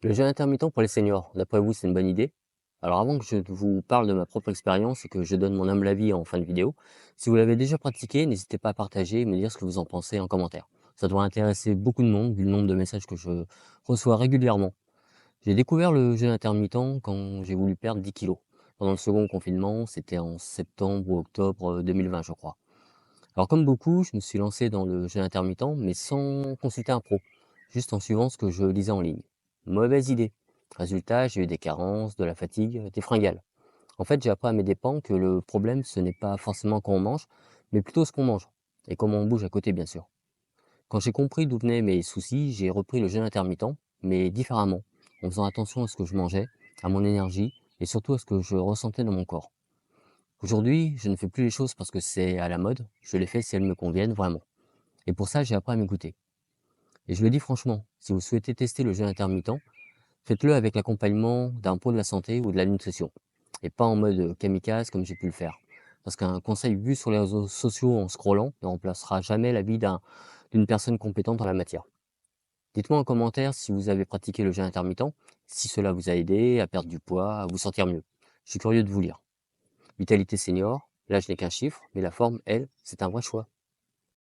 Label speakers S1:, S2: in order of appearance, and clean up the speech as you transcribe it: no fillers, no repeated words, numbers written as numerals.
S1: Le jeûne intermittent pour les seniors, d'après vous, c'est une bonne idée? Alors avant que je vous parle de ma propre expérience et que je donne mon humble avis en fin de vidéo, si vous l'avez déjà pratiqué, n'hésitez pas à partager et me dire ce que vous en pensez en commentaire. Ça devrait intéresser beaucoup de monde vu le nombre de messages que je reçois régulièrement. J'ai découvert le jeûne intermittent quand j'ai voulu perdre 10 kilos. Pendant le second confinement, c'était en septembre ou octobre 2020, je crois. Alors comme beaucoup, je me suis lancé dans le jeûne intermittent, mais sans consulter un pro, juste en suivant ce que je lisais en ligne. Mauvaise idée. Résultat, j'ai eu des carences, de la fatigue, des fringales. En fait, j'ai appris à mes dépens que le problème, ce n'est pas forcément quand on mange, mais plutôt ce qu'on mange, et comment on bouge à côté, bien sûr. Quand j'ai compris d'où venaient mes soucis, j'ai repris le jeûne intermittent, mais différemment, en faisant attention à ce que je mangeais, à mon énergie, et surtout à ce que je ressentais dans mon corps. Aujourd'hui, je ne fais plus les choses parce que c'est à la mode, je les fais si elles me conviennent vraiment. Et pour ça, j'ai appris à m'écouter. Et je le dis franchement, si vous souhaitez tester le jeûne intermittent, faites-le avec l'accompagnement d'un pro de la santé ou de la nutrition. Et pas en mode kamikaze comme j'ai pu le faire. Parce qu'un conseil vu sur les réseaux sociaux en scrollant ne remplacera jamais l'avis d'une personne compétente en la matière. Dites-moi en commentaire si vous avez pratiqué le jeûne intermittent, si cela vous a aidé à perdre du poids, à vous sentir mieux. Je suis curieux de vous lire. Vitalité senior, l'âge n'est qu'un chiffre, mais la forme, elle, c'est un vrai choix.